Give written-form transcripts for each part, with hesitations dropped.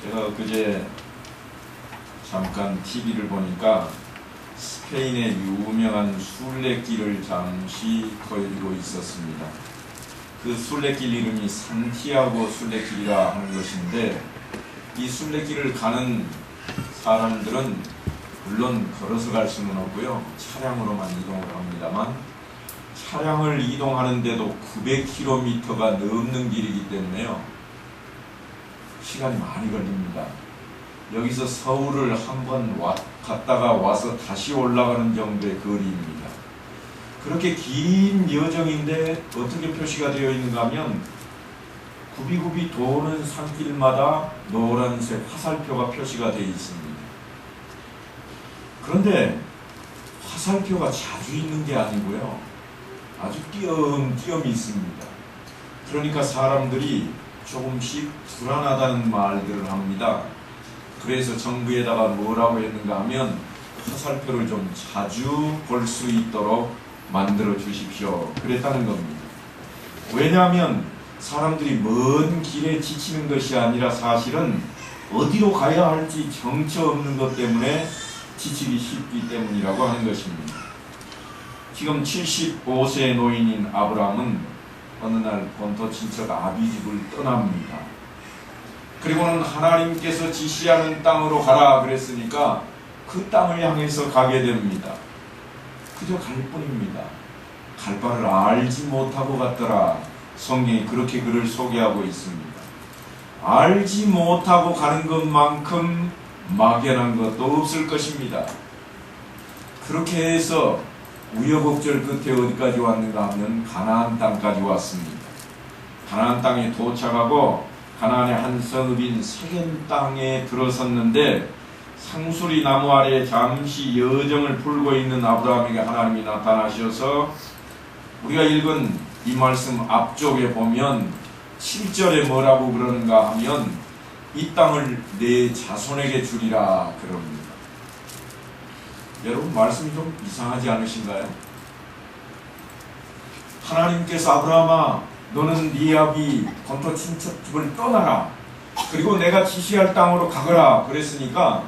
제가 그제 잠깐 TV를 보니까 스페인의 유명한 순례길을 잠시 보여주고 있었습니다. 그 순례길 이름이 산티아고 순례길이라 하는 것인데, 이 순례길을 가는 사람들은 물론 걸어서 갈 수는 없고요, 차량으로만 이동을 합니다만, 차량을 이동하는데도 900km가 넘는 길이기 때문에요, 시간이 많이 걸립니다. 여기서 서울을 한번 갔다가 와서 다시 올라가는 정도의 거리입니다. 그렇게 긴 여정인데 어떻게 표시가 되어 있는가 하면, 굽이굽이 도는 산길마다 노란색 화살표가 표시가 되어 있습니다. 그런데 화살표가 자주 있는 게 아니고요, 아주 띄엄띄엄 있습니다. 그러니까 사람들이 조금씩 불안하다는 말들을 합니다. 그래서 정부에다가 뭐라고 했는가 하면, 화살표를 좀 자주 볼 수 있도록 만들어 주십시오, 그랬다는 겁니다. 왜냐하면 사람들이 먼 길에 지치는 것이 아니라 사실은 어디로 가야 할지 정처 없는 것 때문에 지치기 쉽기 때문이라고 하는 것입니다. 지금 75세 노인인 아브라함은 어느 날 본토 친척 아비집을 떠납니다. 그리고는 하나님께서 지시하는 땅으로 가라 그랬으니까 그 땅을 향해서 가게 됩니다. 그저 갈 뿐입니다. 갈 바를 알지 못하고 갔더라. 성경이 그렇게 그를 소개하고 있습니다. 알지 못하고 가는 것만큼 막연한 것도 없을 것입니다. 그렇게 해서 우여곡절 끝에 어디까지 왔는가 하면 가나안 땅까지 왔습니다. 가나안 땅에 도착하고 가나안의 한 성읍인 세겜 땅에 들어섰는데, 상수리 나무 아래 잠시 여정을 풀고 있는 아브라함에게 하나님이 나타나셔서, 우리가 읽은 이 말씀 앞쪽에 보면 7절에 뭐라고 그러는가 하면, 이 땅을 내 자손에게 주리라 그럽니다. 여러분, 말씀이 좀 이상하지 않으신가요? 하나님께서 아브라함아, 너는 네 아비 본토 친척집을 떠나라, 그리고 내가 지시할 땅으로 가거라 그랬으니까,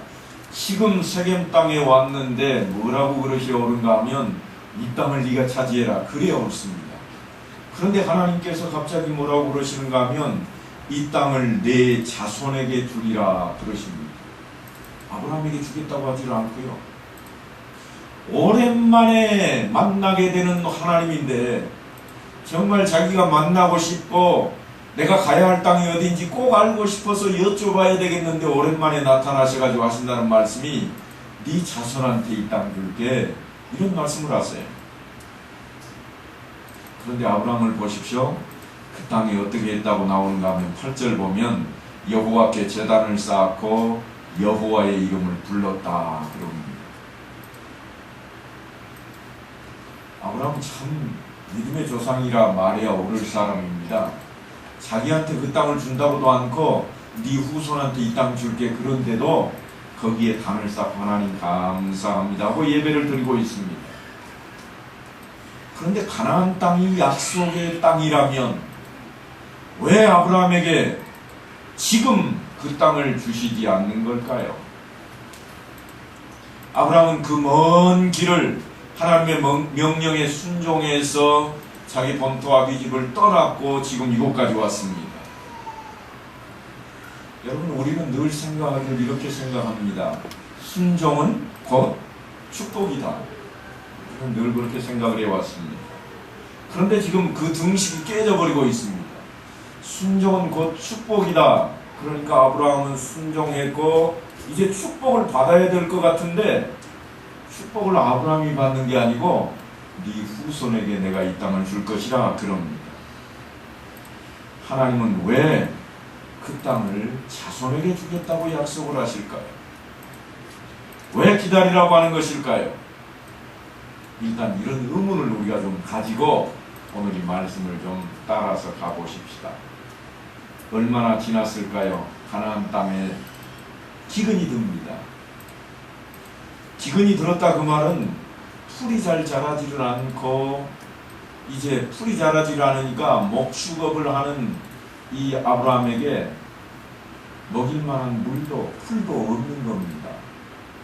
지금 세겜 땅에 왔는데 뭐라고 그러시오는가 하면, 이 땅을 네가 차지해라, 그래야 옳습니다. 그런데 하나님께서 갑자기 뭐라고 그러시는가 하면, 이 땅을 내 자손에게 주리라 그러십니다. 아브라함에게 주겠다고 하지 않고요, 오랜만에 만나게 되는 하나님인데 정말 자기가 만나고 싶고 내가 가야 할 땅이 어딘지 꼭 알고 싶어서 여쭤봐야 되겠는데, 오랜만에 나타나셔가지고 하신다는 말씀이 네 자손한테 이 땅 줄게, 이런 말씀을 하세요. 그런데 아브라함을 보십시오. 그 땅이 어떻게 했다고 나오는가 하면 8절 보면, 여호와께 제단을 쌓고 여호와의 이름을 불렀다 그럽니다. 아브라함은 참 믿음의 조상이라 말해야 옳을 사람입니다. 자기한테 그 땅을 준다고도 않고 네 후손한테 이 땅 줄게, 그런데도 거기에 단을 쌓고 하나님 감사합니다 하고 예배를 드리고 있습니다. 그런데 가나안 땅이 약속의 땅이라면 왜 아브라함에게 지금 그 땅을 주시지 않는 걸까요? 아브라함은 그 먼 길을 하나님의 명령에 순종해서 자기 본토 아비집을 떠났고 지금 이곳까지 왔습니다. 여러분, 우리는 늘 생각하기를 이렇게 생각합니다. 순종은 곧 축복이다. 우리는 늘 그렇게 생각을 해왔습니다. 그런데 지금 그 등식이 깨져버리고 있습니다. 순종은 곧 축복이다. 그러니까 아브라함은 순종했고 이제 축복을 받아야 될 것 같은데, 축복을 아브라함이 받는 게 아니고 네 후손에게 내가 이 땅을 줄 것이라 그럽니다. 하나님은 왜 그 땅을 자손에게 주겠다고 약속을 하실까요? 왜 기다리라고 하는 것일까요? 일단 이런 의문을 우리가 좀 가지고 오늘 이 말씀을 좀 따라서 가보십시다. 얼마나 지났을까요? 가나안 땅에 기근이 듭니다. 기근이 들었다 그 말은 풀이 잘 자라지를 않고, 이제 풀이 자라지를 않으니까 목축업을 하는 이 아브라함에게 먹일 만한 물도 풀도 없는 겁니다.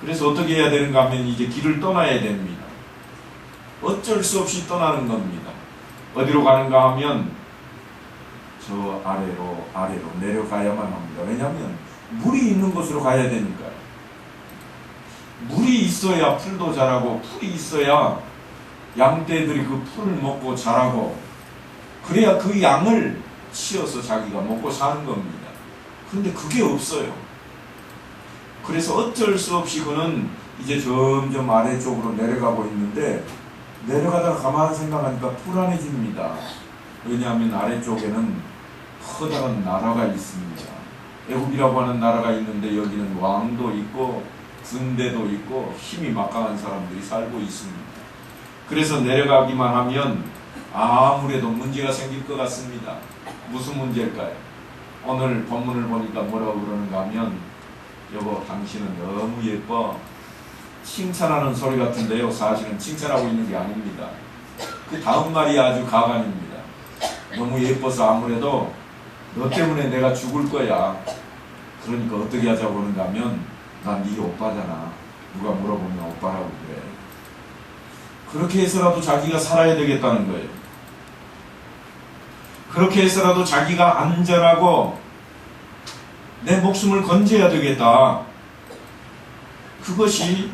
그래서 어떻게 해야 되는가 하면 이제 길을 떠나야 됩니다. 어쩔 수 없이 떠나는 겁니다. 어디로 가는가 하면 저 아래로 내려가야만 합니다. 왜냐하면 물이 있는 곳으로 가야 되니까요. 물이 있어야 풀도 자라고, 풀이 있어야 양떼들이 그 풀을 먹고 자라고, 그래야 그 양을 치어서 자기가 먹고 사는 겁니다. 그런데 그게 없어요. 그래서 어쩔 수 없이 그는 이제 점점 아래쪽으로 내려가고 있는데, 내려가다가 가만히 생각하니까 불안해집니다. 왜냐하면 아래쪽에는 커다란 나라가 있습니다. 애굽이라고 하는 나라가 있는데 여기는 왕도 있고 군대도 있고 힘이 막강한 사람들이 살고 있습니다. 그래서 내려가기만 하면 아무래도 문제가 생길 것 같습니다. 무슨 문제일까요? 오늘 본문을 보니까 뭐라고 그러는가 하면, 여보 당신은 너무 예뻐. 칭찬하는 소리 같은데요, 사실은 칭찬하고 있는 게 아닙니다. 그 다음 말이 아주 가관입니다. 너무 예뻐서 아무래도 너 때문에 내가 죽을 거야. 그러니까 어떻게 하자고 하는가 하면, 난 네 오빠잖아. 누가 물어보면 오빠라고 그래. 그렇게 해서라도 자기가 살아야 되겠다는 거예요. 그렇게 해서라도 자기가 안전하고 내 목숨을 건져야 되겠다. 그것이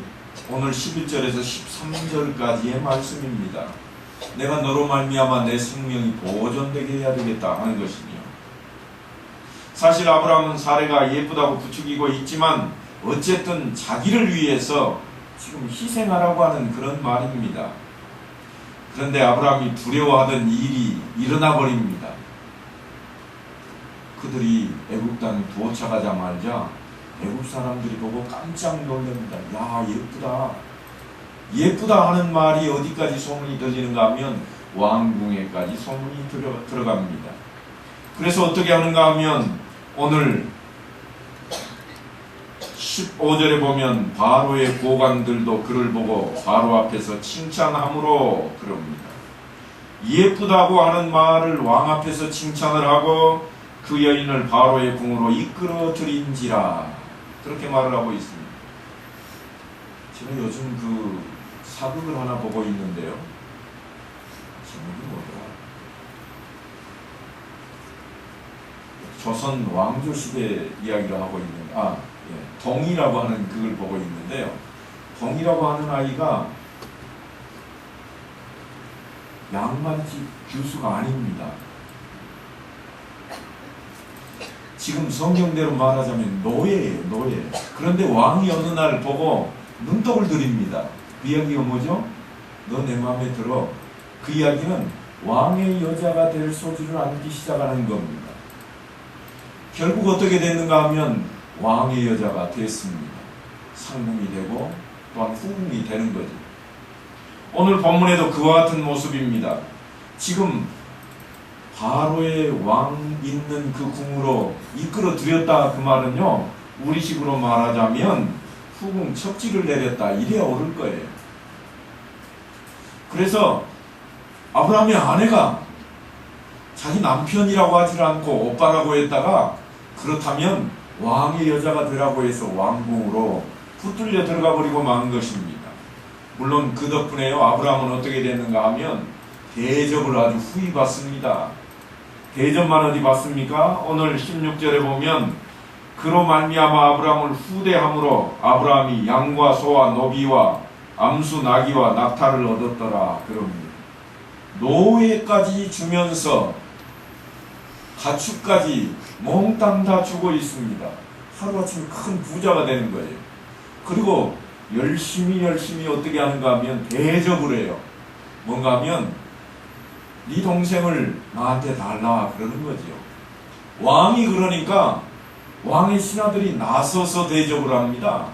오늘 11절에서 13절까지의 말씀입니다. 내가 너로 말미암아 내 생명이 보존되게 해야 되겠다 하는 것이며, 사실 아브라함은 사레가 예쁘다고 부추기고 있지만 어쨌든 자기를 위해서 지금 희생하라고 하는 그런 말입니다. 그런데 아브라함이 두려워하던 일이 일어나 버립니다. 그들이 애굽 땅에 도착하자마자 애굽 사람들이 보고 깜짝 놀랍니다. 야, 예쁘다. 예쁘다 하는 말이 어디까지 소문이 들리는가 하면 왕궁에까지 소문이 들어갑니다. 그래서 어떻게 하는가 하면 오늘 15절에 보면 바로의 고관들도 그를 보고 바로 앞에서 칭찬함으로 그럽니다. 예쁘다고 하는 말을 왕 앞에서 칭찬을 하고 그 여인을 바로의 궁으로 이끌어 들인지라, 그렇게 말을 하고 있습니다. 제가 요즘 그 사극을 하나 보고 있는데요. 제목이 뭐더라? 조선 왕조 시대 이야기를 하고 있는, 동이라고 하는 그걸 보고 있는데요. 동이라고 하는 아이가 양반집 교수가 아닙니다. 지금 성경대로 말하자면 노예예요, 노예. 그런데 왕이 어느 날 보고 눈독을 들입니다. 그 이야기가 뭐죠? 너 내 마음에 들어. 그 이야기는 왕의 여자가 될 소리를 앉기 시작하는 겁니다. 결국 어떻게 됐는가 하면 왕의 여자가 됐습니다. 상궁이 되고 또한 후궁이 되는 거죠. 오늘 본문에도 그와 같은 모습입니다. 지금 바로의 왕 있는 그 궁으로 이끌어 들였다, 그 말은요, 우리식으로 말하자면 후궁 첩지를 내렸다, 이래야 옳을 거예요. 그래서 아브라함의 아내가 자기 남편이라고 하지 않고 오빠라고 했다가, 그렇다면 왕의 여자가 되라고 해서 왕궁으로 붙들려 들어가 버리고 만 것입니다. 물론 그 덕분에요, 아브라함은 어떻게 됐는가 하면 대접을 아주 후히 받습니다. 대접만 어디 받습니까? 오늘 16절에 보면 그로 말미암아 아브라함을 후대함으로 아브라함이 양과 소와 노비와 암수 나귀와 낙타를 얻었더라, 그럽니다. 노예까지 주면서 가축까지 몽땅 다 주고 있습니다. 하루아침에 큰 부자가 되는 거예요. 그리고 열심히 어떻게 하는가 하면 대접을 해요. 뭔가 하면 네 동생을 나한테 달라, 그러는 거죠. 왕이 그러니까 왕의 신하들이 나서서 대접을 합니다.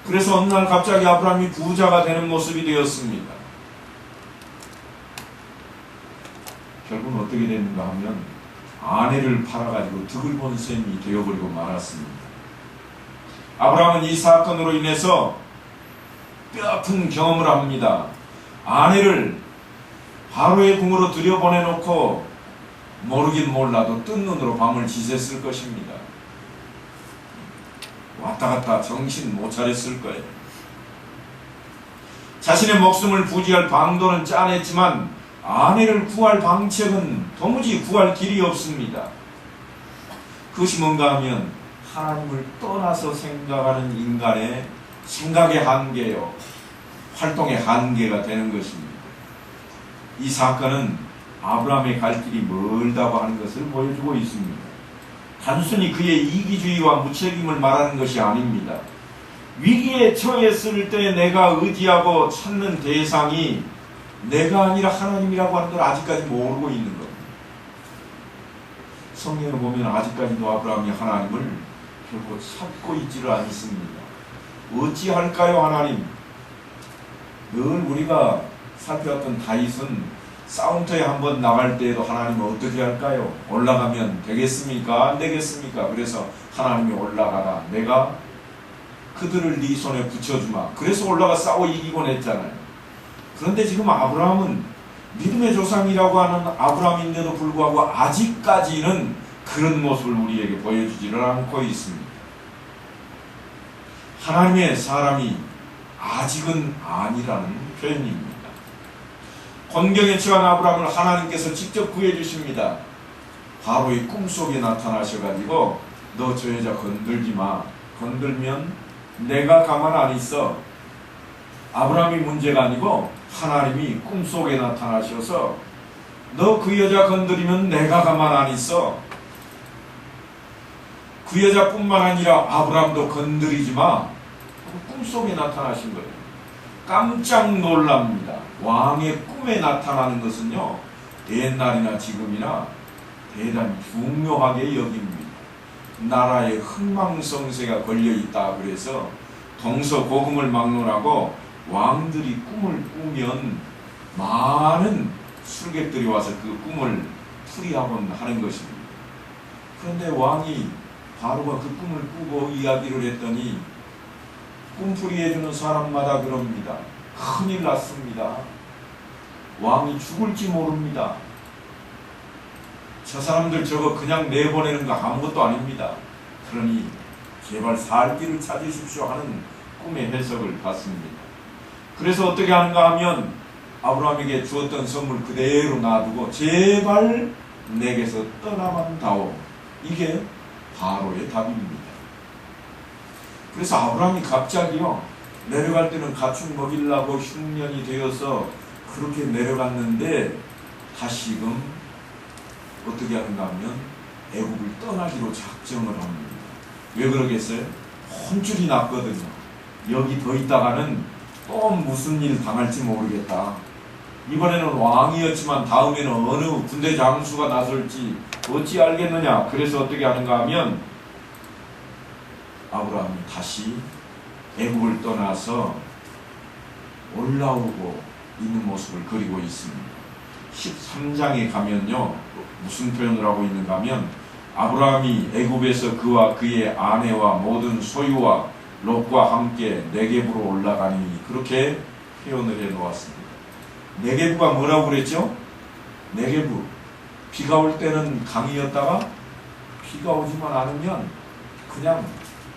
그래서 어느 날 갑자기 아브라함이 부자가 되는 모습이 되었습니다. 결국은 어떻게 됐는가 하면 아내를 팔아가지고 득을 본 셈이 되어버리고 말았습니다. 아브라함은 이 사건으로 인해서 뼈아픈 경험을 합니다. 아내를 바로의 궁으로 들여보내놓고 모르긴 몰라도 뜬 눈으로 밤을 지샜을 것입니다. 왔다 갔다 정신 못 차렸을 거예요. 자신의 목숨을 부지할 방도는 짜냈지만 아내를 구할 방책은 도무지 구할 길이 없습니다. 그것이 뭔가 하면 하나님을 떠나서 생각하는 인간의 생각의 한계요, 활동의 한계가 되는 것입니다. 이 사건은 아브라함의 갈 길이 멀다고 하는 것을 보여주고 있습니다. 단순히 그의 이기주의와 무책임을 말하는 것이 아닙니다. 위기에 처했을 때 내가 의지하고 찾는 대상이 내가 아니라 하나님이라고 하는 걸 아직까지 모르고 있는 겁니다. 성경을 보면 아직까지도 아브라함이 하나님을 결국 찾고 있지를 않습니다. 어찌할까요, 하나님? 늘 우리가 살펴왔던 다윗은 싸움터에 한번 나갈 때에도 하나님은 어떻게 할까요? 올라가면 되겠습니까? 안 되겠습니까? 그래서 하나님이 올라가라. 내가 그들을 네 손에 붙여주마. 그래서 올라가 싸워 이기곤 했잖아요. 그런데 지금 아브라함은 믿음의 조상이라고 하는 아브라함인데도 불구하고 아직까지는 그런 모습을 우리에게 보여주지를 않고 있습니다. 하나님의 사람이 아직은 아니라는 표현입니다. 곤경에 처한 아브라함을 하나님께서 직접 구해주십니다. 바로의 꿈속에 나타나셔가지고 너 저 여자 건들지 마. 건들면 내가 가만 안 있어. 아브라함이 문제가 아니고 하나님이 꿈속에 나타나셔서 너 그 여자 건드리면 내가 가만 안 있어. 그 여자뿐만 아니라 아브라함도 건드리지 마. 꿈속에 나타나신 거예요. 깜짝 놀랍니다. 왕의 꿈에 나타나는 것은요, 옛날이나 지금이나 대단히 중요하게 여깁니다. 나라에 흥망성쇠가 걸려있다 그래서 동서고금을 막론하고 왕들이 꿈을 꾸면 많은 술객들이 와서 그 꿈을 풀이하곤 하는 것입니다. 그런데 왕이 바로가 그 꿈을 꾸고 이야기를 했더니 꿈풀이해주는 사람마다 그럽니다. 큰일 났습니다. 왕이 죽을지 모릅니다. 저 사람들 저거 그냥 내보내는 거 아무것도 아닙니다. 그러니 제발 살 길을 찾으십시오 하는 꿈의 해석을 받습니다. 그래서 어떻게 하는가 하면 아브라함에게 주었던 선물 그대로 놔두고 제발 내게서 떠나만 다오. 이게 바로의 답입니다. 그래서 아브라함이 갑자기요, 내려갈 때는 가축 먹이려고 흉년이 되어서 그렇게 내려갔는데 다시금 어떻게 하는가 하면 애국을 떠나기로 작정을 합니다. 왜 그러겠어요? 혼쭐이 났거든요. 여기 더 있다가는 또 무슨 일 당할지 모르겠다. 이번에는 왕이었지만 다음에는 어느 군대 장수가 나설지 어찌 알겠느냐. 그래서 어떻게 하는가 하면 아브라함이 다시 애국을 떠나서 올라오고 있는 모습을 그리고 있습니다. 13장에 가면요, 무슨 표현을 하고 있는가 하면 아브라함이 애굽에서 그와 그의 아내와 모든 소유와 롯과 함께 네겝으로 올라가니 그렇게 표현을 해 놓았습니다. 네겝가 뭐라고 그랬죠? 네겝, 비가 올 때는 강이었다가 비가 오지만 않으면 그냥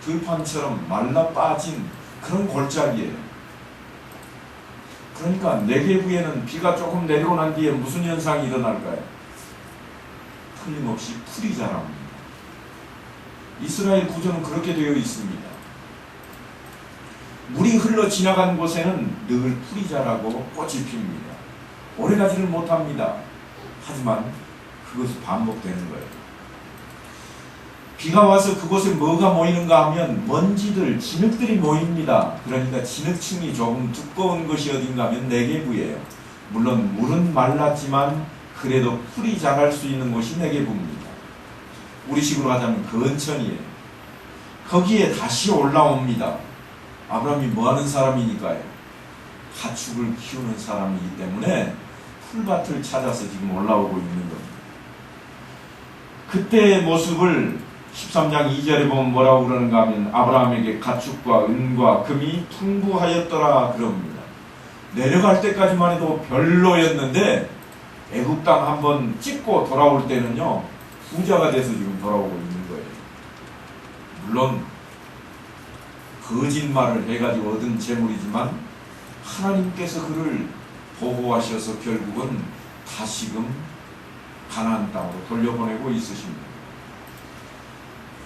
들판처럼 말라 빠진 그런 골짜기예요. 그러니까 네겝에는 비가 조금 내리고 난 뒤에 무슨 현상이 일어날까요? 틀림없이 풀이 자랍니다. 이스라엘 구조는 그렇게 되어 있습니다. 물이 흘러 지나간 곳에는 늘 풀이 자라고 꽃이 핍니다. 오래가지를 못합니다. 하지만 그것이 반복되는 거예요. 비가 와서 그곳에 뭐가 모이는가 하면 먼지들, 진흙들이 모입니다. 그러니까 진흙층이 조금 두꺼운 것이 어딘가 하면 네겝이에요. 물론 물은 말랐지만 그래도 풀이 자랄 수 있는 곳이 네겝입니다. 우리식으로 하자면 건천이에요. 거기에 다시 올라옵니다. 아브라함이 뭐하는 사람이니까요? 가축을 키우는 사람이기 때문에 풀밭을 찾아서 지금 올라오고 있는 겁니다. 그때의 모습을 13장 2절에 보면 뭐라고 그러는가 하면 아브라함에게 가축과 은과 금이 풍부하였더라 그럽니다. 내려갈 때까지만 해도 별로였는데 애국 땅 한번 찍고 돌아올 때는요, 부자가 돼서 지금 돌아오고 있는 거예요. 물론 거짓말을 해가지고 얻은 재물이지만 하나님께서 그를 보호하셔서 결국은 다시금 가나안 땅으로 돌려보내고 있으십니다.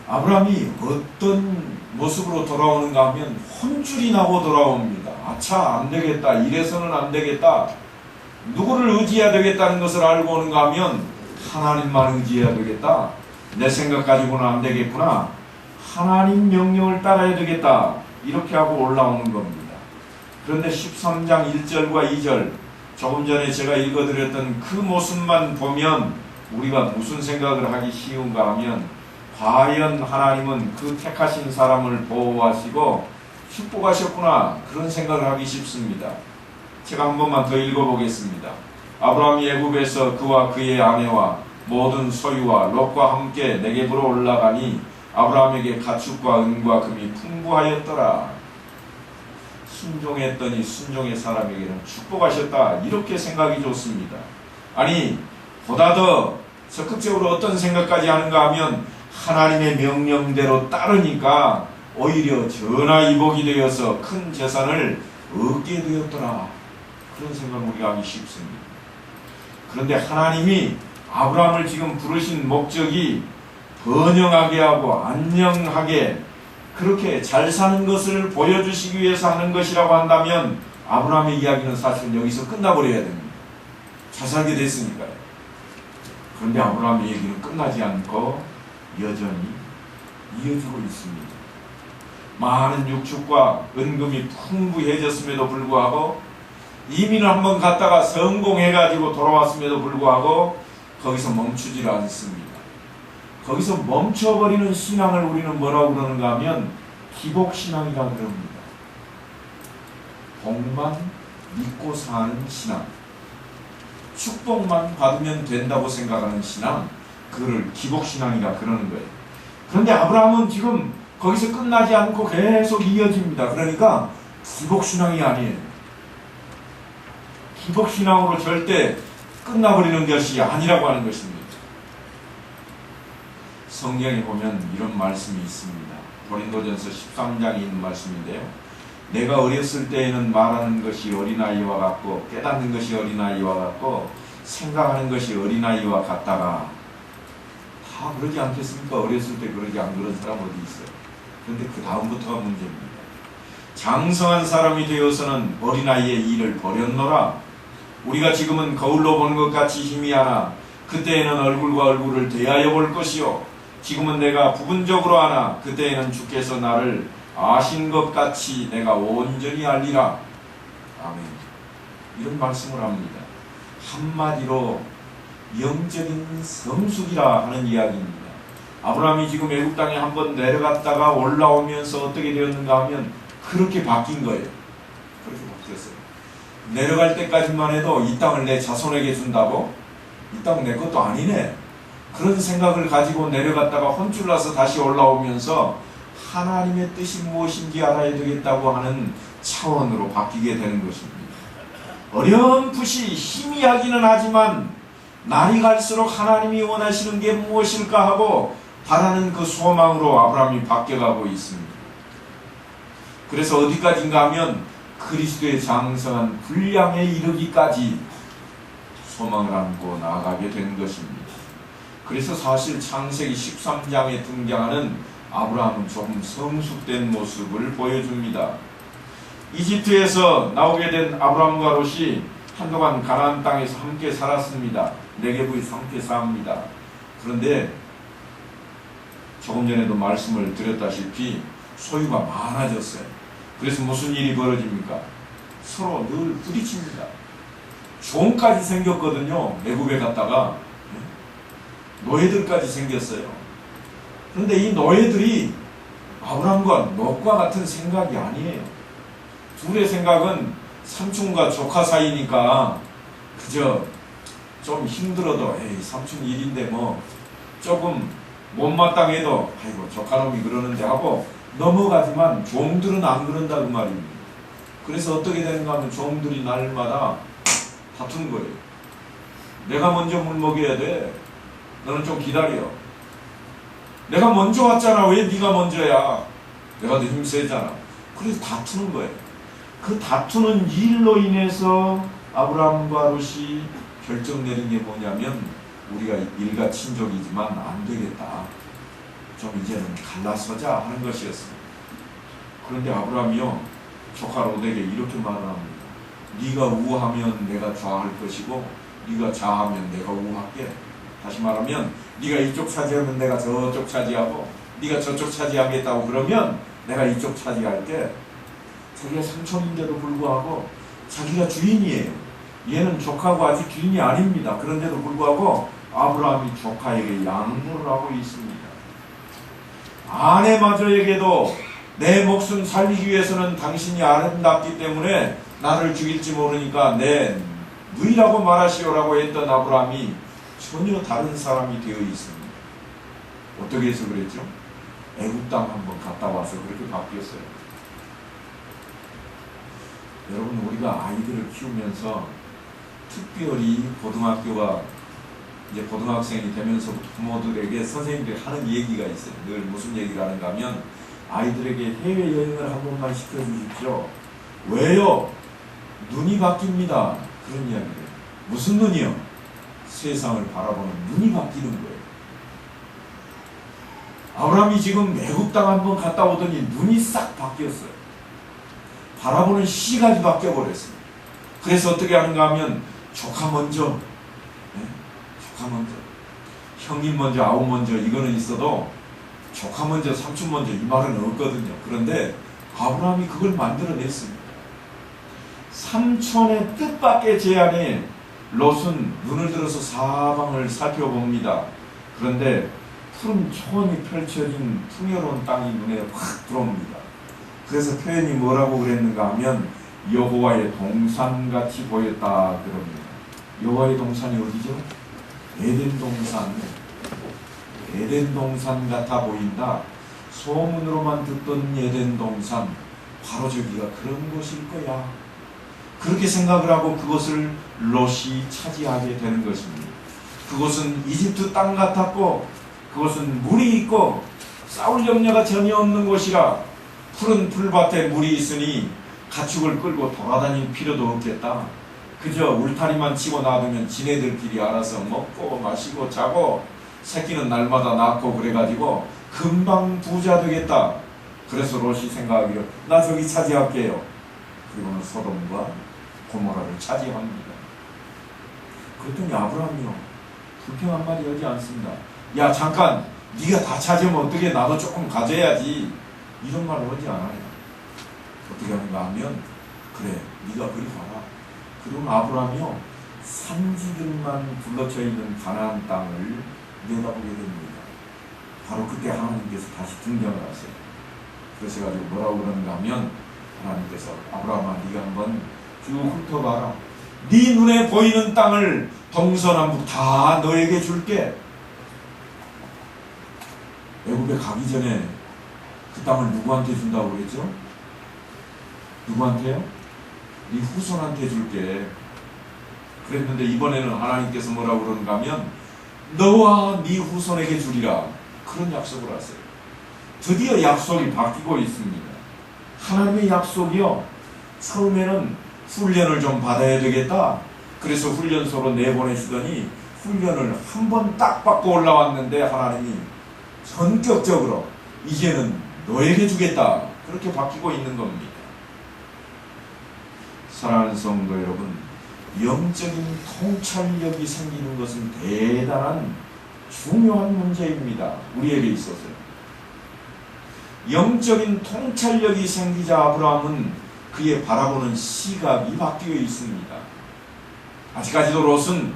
아브라함이 어떤 모습으로 돌아오는가 하면 혼쭐이 나고 돌아옵니다. 아차, 안 되겠다. 이래서는 안 되겠다. 누구를 의지해야 되겠다는 것을 알고 오는가 하면 하나님만 의지해야 되겠다. 내 생각 가지고는 안 되겠구나. 하나님 명령을 따라야 되겠다. 이렇게 하고 올라오는 겁니다. 그런데 13장 1절과 2절 조금 전에 제가 읽어드렸던 그 모습만 보면 우리가 무슨 생각을 하기 쉬운가 하면 과연 하나님은 그 택하신 사람을 보호하시고 축복하셨구나, 그런 생각을 하기 쉽습니다. 제가 한 번만 더 읽어보겠습니다. 아브라함이 애굽에서 그와 그의 아내와 모든 소유와 롯과 함께 네겝으로 올라가니 아브라함에게 가축과 은과 금이 풍부하였더라. 순종했더니 순종의 사람에게는 축복하셨다. 이렇게 생각이 좋습니다. 아니, 보다 더 적극적으로 어떤 생각까지 하는가 하면 하나님의 명령대로 따르니까 오히려 전화위복이 되어서 큰 재산을 얻게 되었더라. 그런 생각을 우리가 하기 쉽습니다. 그런데 하나님이 아브라함을 지금 부르신 목적이 번영하게 하고 안녕하게 그렇게 잘 사는 것을 보여주시기 위해서 하는 것이라고 한다면 아브라함의 이야기는 사실 여기서 끝나버려야 됩니다. 잘 살게 됐으니까요. 그런데 아브라함의 얘기는 끝나지 않고 여전히 이어지고 있습니다. 많은 육축과 은금이 풍부해졌음에도 불구하고 이민을 한번 갔다가 성공해가지고 돌아왔음에도 불구하고 거기서 멈추질 않습니다. 거기서 멈춰버리는 신앙을 우리는 뭐라고 그러는가 하면 기복신앙이라고 그럽니다. 복만 믿고 사는 신앙, 축복만 받으면 된다고 생각하는 신앙, 그걸 기복신앙이라 그러는 거예요. 그런데 아브라함은 지금 거기서 끝나지 않고 계속 이어집니다. 그러니까 기복신앙이 아니에요. 기복신앙으로 절대 끝나버리는 것이 아니라고 하는 것입니다. 성경에 보면 이런 말씀이 있습니다. 고린도전서 13장에 있는 말씀인데요. 내가 어렸을 때에는 말하는 것이 어린아이와 같고 깨닫는 것이 어린아이와 같고 생각하는 것이 어린아이와 같다가 다 그러지 않겠습니까? 어렸을 때 그러지 안 그런 사람 어디 있어요? 그런데 그 다음부터가 문제입니다. 장성한 사람이 되어서는 어린아이의 일을 버렸노라. 우리가 지금은 거울로 보는 것 같이 희미하나 그때에는 얼굴과 얼굴을 대하여 볼 것이요 지금은 내가 부분적으로 하나 그때에는 주께서 나를 아신 것 같이 내가 온전히 알리라. 아멘. 이런 말씀을 합니다. 한마디로 영적인 성숙이라 하는 이야기입니다. 아브라함이 지금 애국 땅에 한번 내려갔다가 올라오면서 어떻게 되었는가 하면 그렇게 바뀐 거예요. 그렇게 바뀌었어요. 내려갈 때까지만 해도 이 땅을 내 자손에게 준다고? 이 땅은 내 것도 아니네. 그런 생각을 가지고 내려갔다가 혼쭐나서 다시 올라오면서 하나님의 뜻이 무엇인지 알아야 되겠다고 하는 차원으로 바뀌게 되는 것입니다. 어렴풋이 희미하기는 하지만 날이 갈수록 하나님이 원하시는 게 무엇일까 하고 바라는 그 소망으로 아브라함이 바뀌어가고 있습니다. 그래서 어디까지인가 하면 그리스도의 장성한 분량에 이르기까지 소망을 안고 나아가게 된 것입니다. 그래서 사실 창세기 13장에 등장하는 아브라함은 조금 성숙된 모습을 보여줍니다. 이집트에서 나오게 된 아브라함과 롯이 한동안 가나안 땅에서 함께 살았습니다. 네겝에서 함께 삽니다. 그런데 조금 전에도 말씀을 드렸다시피 소유가 많아졌어요. 그래서 무슨 일이 벌어집니까? 서로 늘 부딪힙니다. 종까지 생겼거든요. 애굽에 갔다가 노예들까지 생겼어요. 그런데 이 노예들이 아브라함과 롯과 같은 생각이 아니에요. 둘의 생각은 삼촌과 조카 사이니까 그저 좀 힘들어도 에이 삼촌 일인데 뭐 조금 못마땅해도 아이고 조카놈이 그러는데 하고 넘어가지만 종들은 안 그런다 그 말입니다. 그래서 어떻게 되는가 하면 종들이 날마다 다투는 거예요. 내가 먼저 물 먹여야 돼. 너는 좀 기다려. 내가 먼저 왔잖아. 왜 네가 먼저야? 내가 더 힘세잖아. 그래서 다투는 거예요. 그 다투는 일로 인해서 아브라함과 롯이 결정 내린 게 뭐냐면 우리가 일가 친족이지만 안 되겠다. 좀 이제는 갈라서자 하는 것이었습니다. 그런데 아브라함이요 조카 롯에게 이렇게 말을 합니다. 네가 우하면 내가 좌할 것이고 네가 좌하면 내가 우할게. 다시 말하면 네가 이쪽 차지하면 내가 저쪽 차지하고 네가 저쪽 차지하겠다고 그러면 내가 이쪽 차지할게. 자기가 삼촌인데도 불구하고 자기가 주인이에요. 얘는 조카고 아직 주인이 아닙니다. 그런데도 불구하고 아브라함이 조카에게 양보를 하고 있습니다. 아내마저에게도 내 목숨 살리기 위해서는 당신이 아름답기 때문에 나를 죽일지 모르니까 내 누이라고 말하시오라고 했던 아브라함이 전혀 다른 사람이 되어 있습니다. 어떻게 해서 그랬죠? 애국 땅 한번 갔다 와서 그렇게 바뀌었어요. 여러분, 우리가 아이들을 키우면서 특별히 고등학교가 이제 고등학생이 되면서부터 부모들에게 선생님들이 하는 얘기가 있어요. 늘 무슨 얘기를 하는가 하면 아이들에게 해외여행을 한 번만 시켜주십시오. 왜요? 눈이 바뀝니다. 그런 이야기예요. 무슨 눈이요? 세상을 바라보는 눈이 바뀌는 거예요. 아브라함이 지금 애국 땅 한번 갔다 오더니 눈이 싹 바뀌었어요. 바라보는 시각이 바뀌어버렸습니다. 그래서 어떻게 하는가 하면 조카 먼저, 조카 먼저, 형님 먼저, 아우 먼저 이거는 있어도 조카 먼저, 삼촌 먼저 이 말은 없거든요. 그런데 아브라함이 그걸 만들어냈습니다. 삼촌의 뜻밖의 제안에 롯은 눈을 들어서 사방을 살펴봅니다. 그런데 푸른 초원이 펼쳐진 풍요로운 땅이 눈에 확 들어옵니다. 그래서 표현이 뭐라고 그랬는가 하면 여호와의 동산같이 보였다 그럽니다. 여호와의 동산이 어디죠? 에덴 동산. 에덴 동산 같아 보인다. 소문으로만 듣던 에덴 동산. 바로 저기가 그런 곳일 거야. 그렇게 생각을 하고 그것을 롯이 차지하게 되는 것입니다. 그곳은 이집트 땅 같았고 그것은 물이 있고 싸울 염려가 전혀 없는 곳이라 푸른 풀밭에 물이 있으니 가축을 끌고 돌아다닐 필요도 없겠다. 그저 울타리만 치고 놔두면 지네들끼리 알아서 먹고 마시고 자고 새끼는 날마다 낳고 그래가지고 금방 부자 되겠다. 그래서 롯이 생각하기로 나 저기 차지할게요. 그리고는 소돔과 고모라를 차지합니다. 그랬더니 아브라함이요 불평 한마디 하지 않습니다. 야 잠깐 네가 다 차지하면 어떻게 나도 조금 가져야지. 이런 말을 하지 않아요. 어떻게 하는가 하면 그래 네가 그리 가라. 그럼 아브라함이요 산지들만 둘러쳐 있는 가나안 땅을 내다보게 됩니다. 바로 그때 하나님께서 다시 등장을 하세요. 그래서 가지고 뭐라고 그러는가 하면 하나님께서 아브라함아 네가 한번 쭉 훑어봐라. 네 눈에 보이는 땅을 동서남북 다 너에게 줄게. 애굽에 가기 전에 그 땅을 누구한테 준다고 그랬죠? 누구한테요? 네 후손한테 줄게. 그랬는데 이번에는 하나님께서 뭐라고 그러는가 하면 너와 네 후손에게 주리라. 그런 약속을 하세요. 드디어 약속이 바뀌고 있습니다. 하나님의 약속이요. 처음에는 훈련을 좀 받아야 되겠다. 그래서 훈련소로 내보내시더니 훈련을 한 번 딱 받고 올라왔는데 하나님이 전격적으로 이제는 너에게 주겠다. 그렇게 바뀌고 있는 겁니다. 사랑하는 성도 여러분, 영적인 통찰력이 생기는 것은 대단한 중요한 문제입니다. 우리에게 있어서요. 영적인 통찰력이 생기자 아브라함은 그의 바라보는 시각이 바뀌어 있습니다. 아직까지도 롯은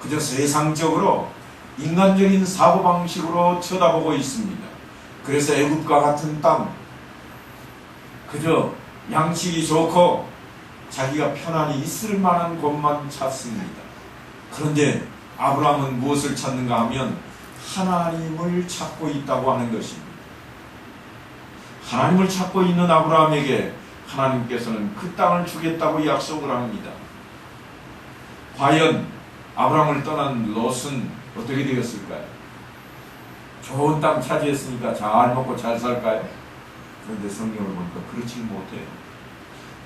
그저 세상적으로 인간적인 사고방식으로 쳐다보고 있습니다. 그래서 애굽과 같은 땅, 그저 양식이 좋고 자기가 편안히 있을 만한 곳만 찾습니다. 그런데 아브라함은 무엇을 찾는가 하면 하나님을 찾고 있다고 하는 것입니다. 하나님을 찾고 있는 아브라함에게 하나님께서는 그 땅을 주겠다고 약속을 합니다. 과연 아브라함을 떠난 롯은 어떻게 되었을까요? 좋은 땅 차지했으니까 잘 먹고 잘 살까요? 그런데 성경을 보니까 그렇지 못해요.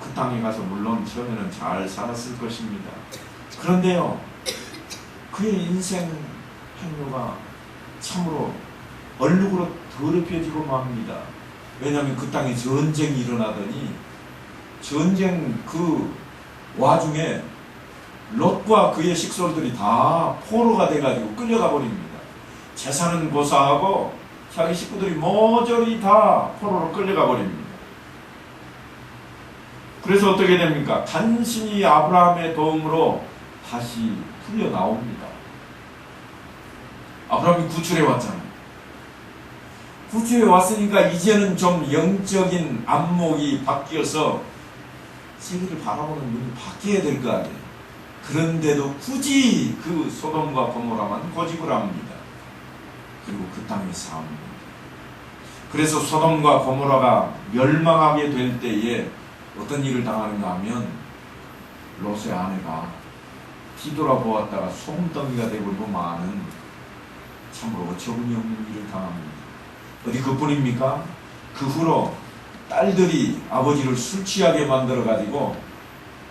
그 땅에 가서 물론 처음에는 잘 살았을 것입니다. 그런데요, 그의 인생 행로가 참으로 얼룩으로 더럽혀지고 맙니다. 왜냐하면 그 땅에 전쟁이 일어나더니 전쟁 그 와중에 롯과 그의 식솔들이 다 포로가 돼가지고 끌려가 버립니다. 재산은 고사하고 자기 식구들이 모조리 다 포로로 끌려가 버립니다. 그래서 어떻게 됩니까? 간신히 아브라함의 도움으로 다시 풀려 나옵니다. 아브라함이 구출해 왔잖아요. 구출해 왔으니까 이제는 좀 영적인 안목이 바뀌어서 세계를 바라보는 눈이 바뀌어야 될 거 아니에요. 그런데도 굳이 그 소돔과 고모라만 고집을 합니다. 그리고 그 땅에 삽니다. 그래서 소돔과 고모라가 멸망하게 될 때에 어떤 일을 당하는가 하면 롯의 아내가 뒤돌아보았다가 소금덩이가 되버리고 마는 참으로 어처구니 없는 일을 당합니다. 어디 그뿐입니까? 그 후로 딸들이 아버지를 술 취하게 만들어가지고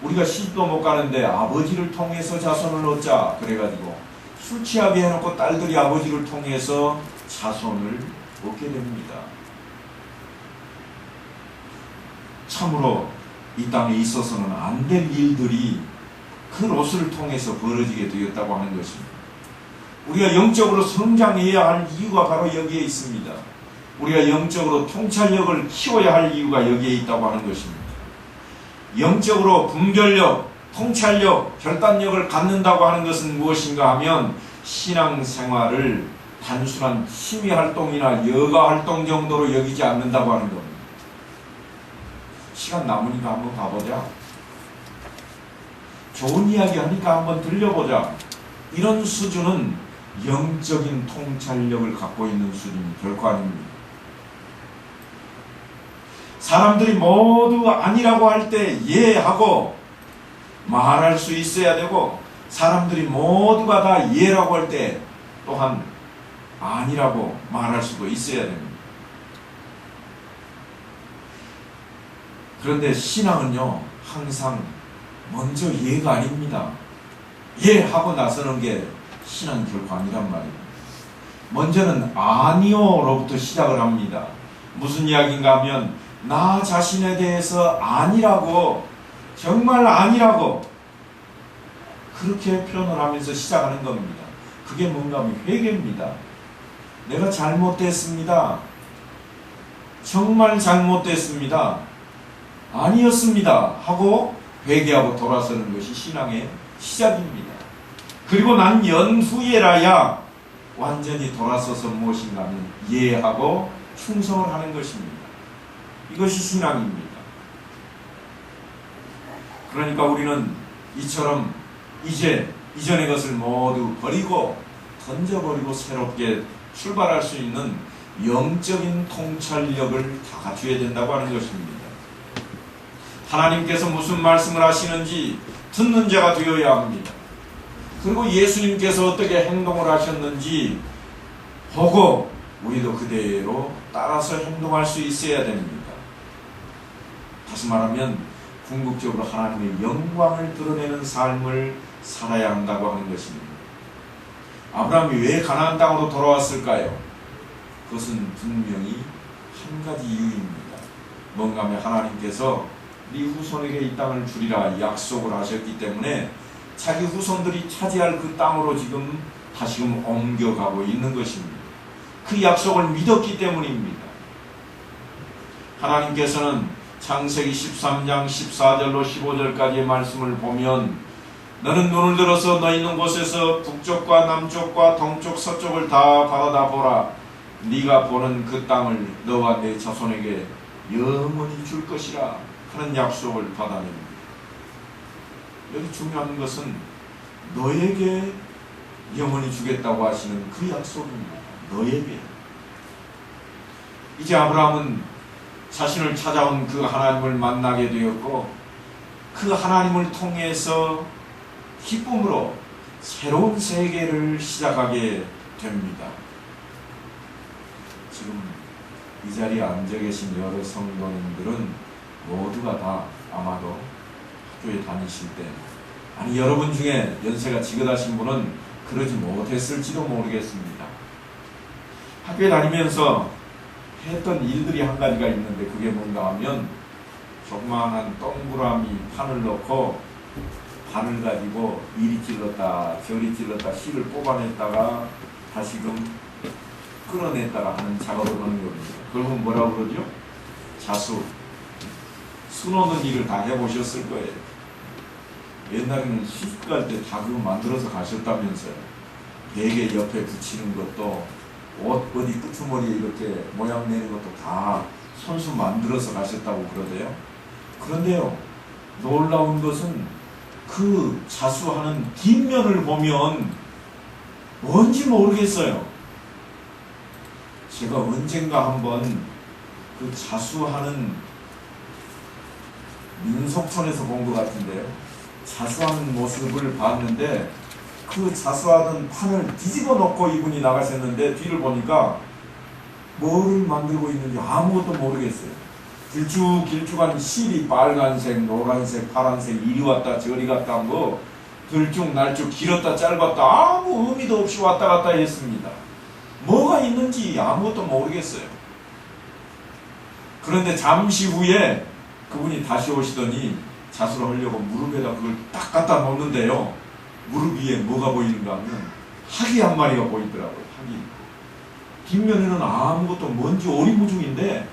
우리가 시집도 못 가는데 아버지를 통해서 자손을 얻자 그래가지고 술 취하게 해놓고 딸들이 아버지를 통해서 자손을 얻게 됩니다. 참으로 이 땅에 있어서는 안 될 일들이 그 롯을 통해서 벌어지게 되었다고 하는 것입니다. 우리가 영적으로 성장해야 할 이유가 바로 여기에 있습니다. 우리가 영적으로 통찰력을 키워야 할 이유가 여기에 있다고 하는 것입니다. 영적으로 분별력, 통찰력, 결단력을 갖는다고 하는 것은 무엇인가 하면 신앙생활을 단순한 취미활동이나 여가활동 정도로 여기지 않는다고 하는 겁니다. 시간 남으니까 한번 가보자. 좋은 이야기 하니까 한번 들려보자. 이런 수준은 영적인 통찰력을 갖고 있는 수준이 결코 아닙니다. 사람들이 모두 아니라고 할 때 예하고 말할 수 있어야 되고, 사람들이 모두가 다 예라고 할 때 또한 아니라고 말할 수도 있어야 됩니다. 그런데 신앙은요, 항상 먼저 예가 아닙니다. 예하고 나서는 게 신앙 결코 아니란 말입니다. 먼저는 아니요로부터 시작을 합니다. 무슨 이야기인가 하면 나 자신에 대해서 아니라고, 정말 아니라고 그렇게 표현을 하면서 시작하는 겁니다. 그게 뭔가 하면 회개입니다. 내가 잘못됐습니다. 정말 잘못됐습니다. 아니었습니다 하고 회개하고 돌아서는 것이 신앙의 시작입니다. 그리고 난 연후에라야 완전히 돌아서서 무엇인가 하면 예하고 충성을 하는 것입니다. 이것이 신앙입니다. 그러니까 우리는 이처럼 이제 이전의 것을 모두 버리고 던져버리고 새롭게 출발할 수 있는 영적인 통찰력을 다 갖춰야 된다고 하는 것입니다. 하나님께서 무슨 말씀을 하시는지 듣는 자가 되어야 합니다. 그리고 예수님께서 어떻게 행동을 하셨는지 보고 우리도 그대로 따라서 행동할 수 있어야 됩니다. 다시 말하면 궁극적으로 하나님의 영광을 드러내는 삶을 살아야 한다고 하는 것입니다. 아브라함이 왜 가나안 땅으로 돌아왔을까요? 그것은 분명히 한 가지 이유입니다. 뭔가 하면 하나님께서 네 후손에게 이 땅을 주리라 약속을 하셨기 때문에 자기 후손들이 차지할 그 땅으로 지금 다시금 옮겨가고 있는 것입니다. 그 약속을 믿었기 때문입니다. 하나님께서는 창세기 13장 14절로 15절까지의 말씀을 보면 너는 눈을 들어서 너 있는 곳에서 북쪽과 남쪽과 동쪽 서쪽을 다 바라다 보라. 네가 보는 그 땅을 너와 내 자손에게 영원히 줄 것이라 하는 약속을 받아냅니다. 여기 중요한 것은 너에게 영원히 주겠다고 하시는 그 약속입니다. 너에게. 이제 아브라함은 자신을 찾아온 그 하나님을 만나게 되었고 그 하나님을 통해서 기쁨으로 새로운 세계를 시작하게 됩니다. 지금 이 자리에 앉아 계신 여러 성도님들은 모두가 다 아마도 학교에 다니실 때, 아니 여러분 중에 연세가 지긋하신 분은 그러지 못했을지도 모르겠습니다. 학교에 다니면서 했던 일들이 한 가지가 있는데, 그게 뭔가 하면 조그마한 동그라미 판을 넣고 바늘 가지고 이리 찔렀다 저리 찔렀다 실을 뽑아냈다가 다시금 끌어냈다가 하는 작업을 하는 겁니다. 그걸 보면 뭐라고 그러죠? 자수. 수놓는 일을 다 해보셨을 거예요. 옛날에는 시집갈 때 다 그거 만들어서 가셨다면서요. 베개 옆에 붙이는 것도, 옷 어디 끄트머리에 이렇게 모양 내는 것도 다 손수 만들어서 가셨다고 그러대요. 그런데요, 놀라운 것은 그 자수하는 뒷면을 보면 뭔지 모르겠어요. 제가 언젠가 한번 그 자수하는 민속촌에서 본 것 같은데요. 자수하는 모습을 봤는데, 그 자수하던 판을 뒤집어 놓고 이분이 나가셨는데, 뒤를 보니까 뭐를 만들고 있는지 아무것도 모르겠어요. 길쭉길쭉한 실이 빨간색, 노란색, 파란색, 이리 왔다 저리 갔다 뭐 들쭉날쭉 길었다 짧았다 아무 의미도 없이 왔다 갔다 했습니다. 뭐가 있는지 아무것도 모르겠어요. 그런데 잠시 후에 그분이 다시 오시더니 자수를 하려고 무릎에다 그걸 딱 갖다 놓는데요, 무릎 위에 뭐가 보이는가 하면 학이 한 마리가 보이더라고요. 학이. 뒷면에는 아무것도 뭔지 오리무중인데,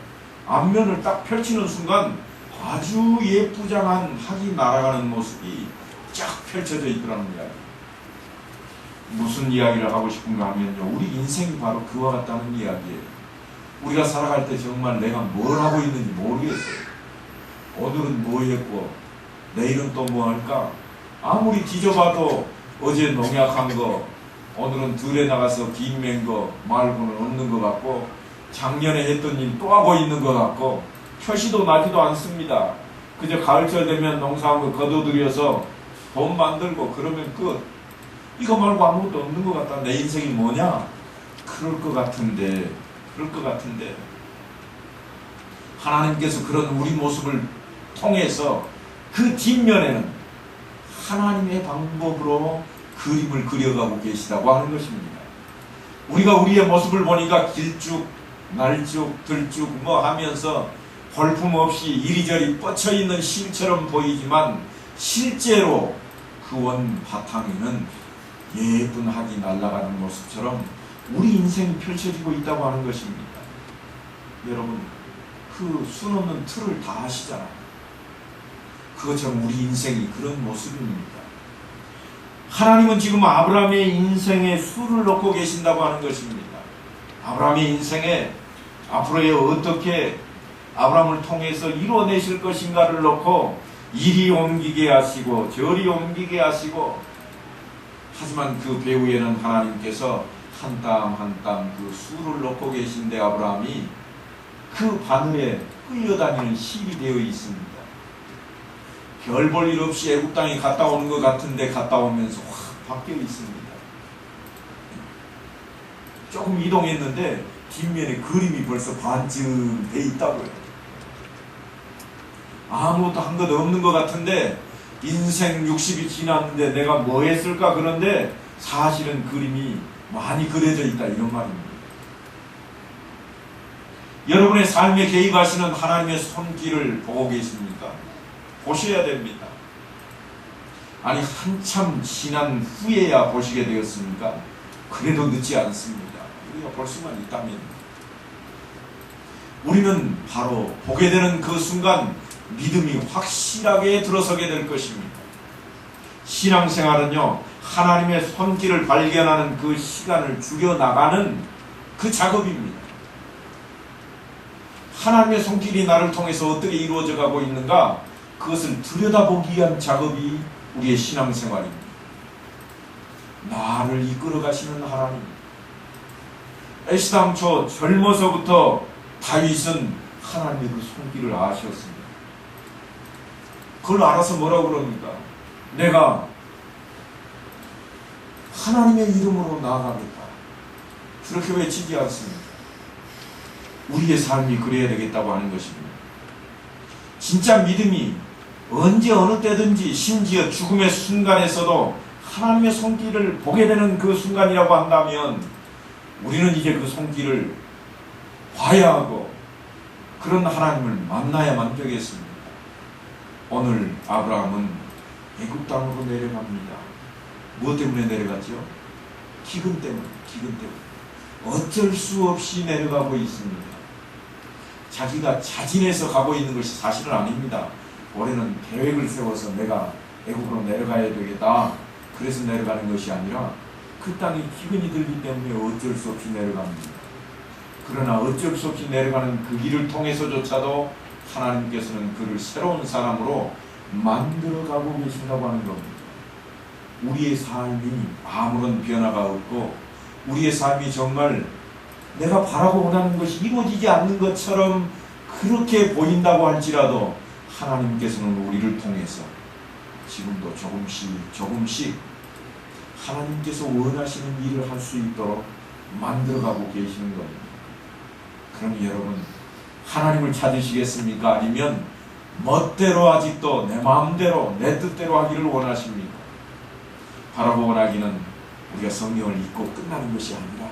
앞면을 딱 펼치는 순간 아주 예쁘장한 학이 날아가는 모습이 쫙 펼쳐져 있더라는 이야기. 무슨 이야기를 하고 싶은가 하면요, 우리 인생이 바로 그와 같다는 이야기예요. 우리가 살아갈 때 정말 내가 뭘 하고 있는지 모르겠어요. 오늘은 뭐 했고 내일은 또 뭐 할까? 아무리 뒤져봐도 어제 농약한 거, 오늘은 들에 나가서 김 맨 거 말고는 없는 것 같고, 작년에 했던 일 또 하고 있는 것 같고, 표시도 나지도 않습니다. 그저 가을철 되면 농사한 거 거둬들여서 돈 만들고 그러면 끝. 이거 말고 아무것도 없는 것 같다. 내 인생이 뭐냐? 그럴 것 같은데 하나님께서 그런 우리 모습을 통해서 그 뒷면에는 하나님의 방법으로 그림을 그려가고 계시다고 하는 것입니다. 우리가 우리의 모습을 보니까 길쭉 날쭉 들쭉 뭐 하면서 볼품없이 이리저리 뻗쳐있는 실처럼 보이지만, 실제로 그 원 바탕에는 예쁜 학이 날아가는 모습처럼 우리 인생이 펼쳐지고 있다고 하는 것입니다. 여러분, 그 수놓는 틀을 다 아시잖아요. 그것처럼 우리 인생이 그런 모습입니다. 하나님은 지금 아브라함의 인생에 수를 놓고 계신다고 하는 것입니다. 아브라함의 인생에 앞으로에 어떻게 아브라함을 통해서 이루어내실 것인가를 놓고 이리 옮기게 하시고 저리 옮기게 하시고, 하지만 그 배후에는 하나님께서 한 땀 한 땀 그 수를 놓고 계신데, 아브라함이 그 바늘에 끌려다니는 실이 되어 있습니다. 별 볼 일 없이 애국 땅에 갔다 오는 것 같은데 갔다 오면서 확 바뀌어 있습니다. 조금 이동했는데 뒷면에 그림이 벌써 반쯤 돼 있다고요. 아무것도 한 것 없는 것 같은데 인생 60이 지났는데 내가 뭐 했을까? 그런데 사실은 그림이 많이 그려져 있다, 이런 말입니다. 여러분의 삶에 개입하시는 하나님의 손길을 보고 계십니까? 보셔야 됩니다. 아니, 한참 지난 후에야 보시게 되었습니까? 그래도 늦지 않습니다. 우리가 볼 수만 있다면. 우리는 바로 보게 되는 그 순간 믿음이 확실하게 들어서게 될 것입니다. 신앙생활은요, 하나님의 손길을 발견하는 그 시간을 죽여나가는 그 작업입니다. 하나님의 손길이 나를 통해서 어떻게 이루어져 가고 있는가, 그것을 들여다보기 위한 작업이 우리의 신앙생활입니다. 나를 이끌어 가시는 하나님. 애시당초 젊어서부터 다윗은 하나님의 그 손길을 아셨습니다. 그걸 알아서 뭐라고 그럽니까? 내가 하나님의 이름으로 나아가겠다. 그렇게 외치지 않습니다. 우리의 삶이 그래야 되겠다고 하는 것입니다. 진짜 믿음이 언제 어느 때든지 심지어 죽음의 순간에서도 하나님의 손길을 보게 되는 그 순간이라고 한다면 우리는 이제 그 손길을 봐야 하고 그런 하나님을 만나야만 되겠습니다. 오늘 아브라함은 애굽 땅으로 내려갑니다. 무엇 때문에 내려갔죠? 기근 때문에. 어쩔 수 없이 내려가고 있습니다. 자기가 자진해서 가고 있는 것이 사실은 아닙니다. 올해는 계획을 세워서 내가 애굽으로 내려가야 되겠다. 그래서 내려가는 것이 아니라 그 땅에 기근이 들기 때문에 어쩔 수 없이 내려갑니다. 그러나 어쩔 수 없이 내려가는 그 길을 통해서조차도 하나님께서는 그를 새로운 사람으로 만들어가고 계신다고 하는 겁니다. 우리의 삶이 아무런 변화가 없고 우리의 삶이 정말 내가 바라고 원하는 것이 이루어지지 않는 것처럼 그렇게 보인다고 할지라도 하나님께서는 우리를 통해서 지금도 조금씩 하나님께서 원하시는 일을 할 수 있도록 만들어가고 계시는 겁니다. 그러니 여러분, 하나님을 찾으시겠습니까? 아니면 멋대로 아직도 내 마음대로 내 뜻대로 하기를 원하십니까? 바라고 원하기는 우리가 성경을 읽고 끝나는 것이 아니라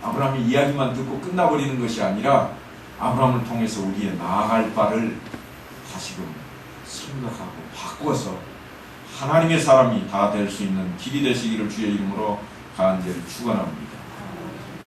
아브라함의 이야기만 듣고 끝나버리는 것이 아니라 아브라함을 통해서 우리의 나아갈 바를 다시금 생각하고 바꿔서 하나님의 사람이 다 될 수 있는 길이 되시기를 주의 이름으로 간절히 축원합니다.